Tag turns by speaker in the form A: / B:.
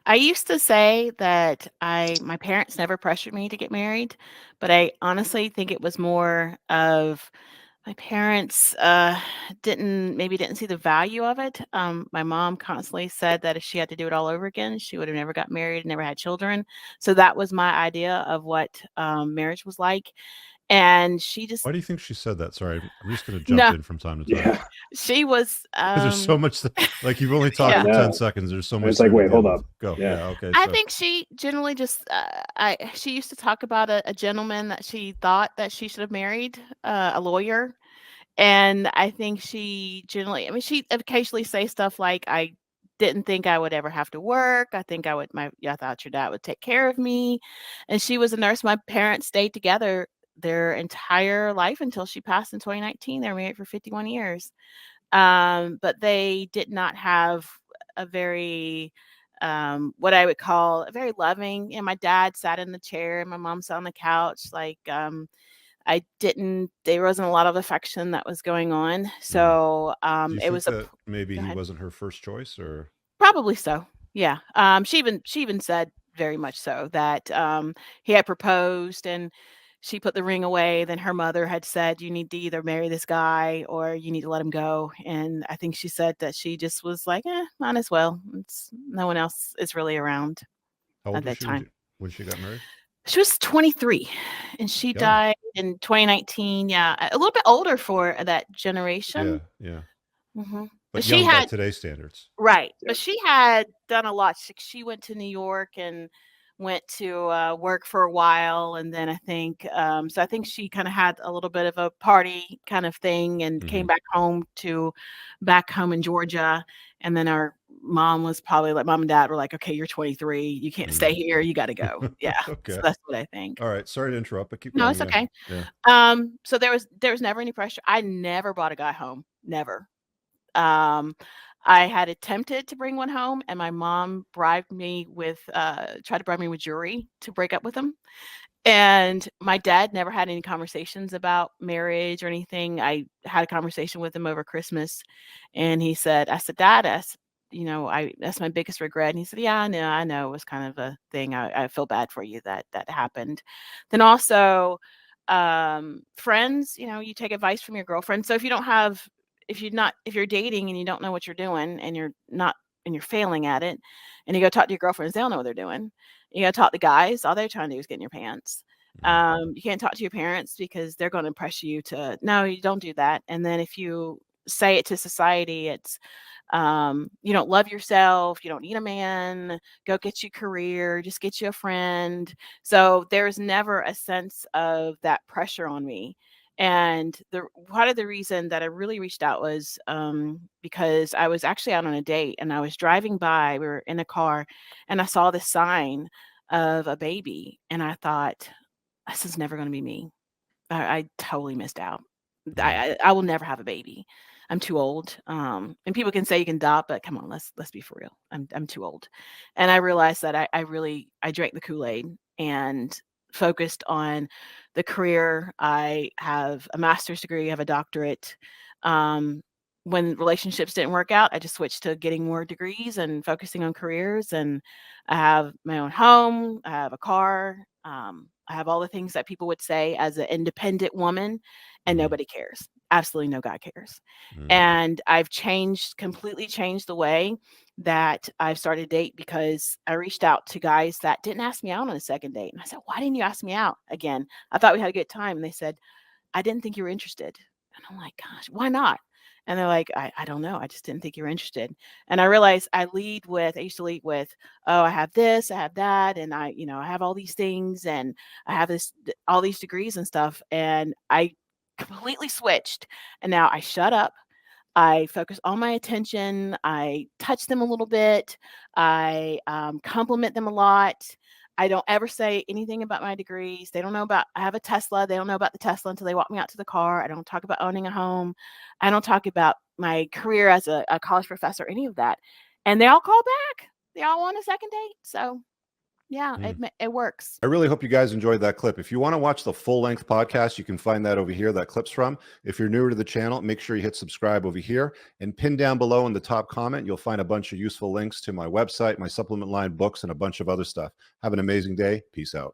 A: I used to say that my parents never pressured me to get married, but I honestly think it was more of my parents, didn't see the value of it. My mom constantly said that if she had to do it all over again, she would have never got married, never had children. So that was my idea of what, marriage was like, and she just
B: Why do you think she said that? Sorry, I'm just going to jump
A: no,
B: in from time to time
C: Yeah,
A: she was,
B: because there's so much. Like you've only
C: I
B: talked
A: yeah.
B: for 10
C: know.
B: seconds. There's so
C: And
B: much
C: it's like,
B: there to
C: wait,
B: deal
C: hold
B: with.
C: up.
B: Go.
C: Yeah.
B: Yeah. Okay.
A: I
B: So
A: think she generally just, she used to talk about a gentleman that she thought that she should have married, a lawyer, and I think she generally, I mean, she occasionally say stuff like, "I didn't think I would ever have to work. I think I thought your dad would take care of me." And she was a nurse. My parents stayed together their entire life until she passed in 2019. They were married for 51 years. But they did not have a very, what I would call a very loving, my dad sat in the chair and my mom sat on the couch. Like, I didn't, there wasn't a lot of affection that was going on.
B: mhm.
A: So,
B: Do you
A: it
B: think
A: was a,
B: that maybe
A: go
B: he
A: ahead.
B: wasn't her first choice, or
A: Probably so. Yeah. She even said very much so that, he had proposed and she put the ring away. Then her mother had said, "You need to either marry this guy or you need to let him go." And I think she said that she just was like, might as well. It's no one else is really around
B: how old
A: at
B: was
A: that
B: she when
A: time.
B: she got married?
A: She was 23 and she
B: Young.
A: died in 2019. Yeah, a little bit older for that
B: Yeah.
A: generation.
B: Yeah.
A: Mhm. But
B: But
A: she
B: young by
A: had
B: today's standards.
A: right,
C: Yeah.
A: but she had done a lot. She went to New York and went to, work for a while, and then I think, so I think she kinda had a little bit of a party kind of thing and came
B: Hmm.
A: back home in Georgia, and then our mom was probably like mom and dad were like, "Okay, you're 23, you can't stay
B: Hmm.
A: here, you gotta go." Yeah, so
B: Okay.
A: that's what I think.
B: All right. Sorry to interrupt, but keep
A: No,
B: going.
A: it's
B: Yeah.
A: okay.
B: Yeah.
A: So there was never any pressure. I never brought a guy home, never. Um, I had attempted to bring one home, and my mom tried to bribe me with jewelry to break up with him. And my dad never had any conversations about marriage or anything. I had a conversation with him over Christmas, and I said, "Dad, I that's my biggest regret." And he said, "Yeah, I know. It was kind of a thing. I feel bad for you that that happened." Then also, friends, you take advice from your girlfriend. So if you're dating and you don't know what you're doing and you're failing at it, and you go talk to your girlfriends, they don't know what they're doing. You gotta talk to guys, all they're trying to do is get in your pants.
B: Mm.
A: You can't talk to your parents because they're gonna press you to, "No, you don't do that." And then if you say it to society, it's, "You don't love yourself, you don't need a man, go get you a career, just get you a friend." So, there's never a sense of that pressure on me. And the part of the reason that I really reached out was, because I was actually out on a date and I was driving by, we were in a car, and I saw this sign of a baby, and I thought, "This is never gonna be me." I totally missed out.
B: Mm.
A: I will never have a baby. I'm too old, and people can say you can adopt, but come on, let's be for real. I'm too old. And I realized that I drank the Kool-Aid and focused on the career. I have a master's degree, I have a doctorate. Um, when relationships didn't work out, I just switched to getting more degrees and focusing on careers, and I have my own home, I have a car, I have all the things that people would say as an independent woman, and
B: Hmm.
A: nobody cares. Absolutely no guy cares.
B: Mm.
A: And I've completely changed the way that I've started to date because I reached out to guys that didn't ask me out on a second date. And I said, "Why didn't you ask me out again? I thought we had a good time." And they said, "I didn't think you were interested." And I'm like, "Gosh, why not?" And they're like, I don't know. I just didn't think you were interested." And I realized I used to lead with, "Oh, I have this, I have that, and I have all these things, and I have all these degrees and stuff." And I completely switched. And now I shut up. I focus all my attention. I touch them a little bit. I compliment them a lot. I don't ever say anything about my degrees. They don't know about, I have a Tesla. They don't know about the Tesla until they walk me out to the car. I don't talk about owning a home. I don't talk about my career as a college professor, any of that. And they all call back. They all want a second date. So Yeah, it works.
C: I really hope you guys enjoyed that clip. If you want to watch the full-length podcast, you can find that over here, that clip's from. If you're newer to the channel, make sure you hit subscribe over here, and pin down below in the top comment, you'll find a bunch of useful links to my website, my supplement line, books, and a bunch of other stuff. Have an amazing day. Peace out.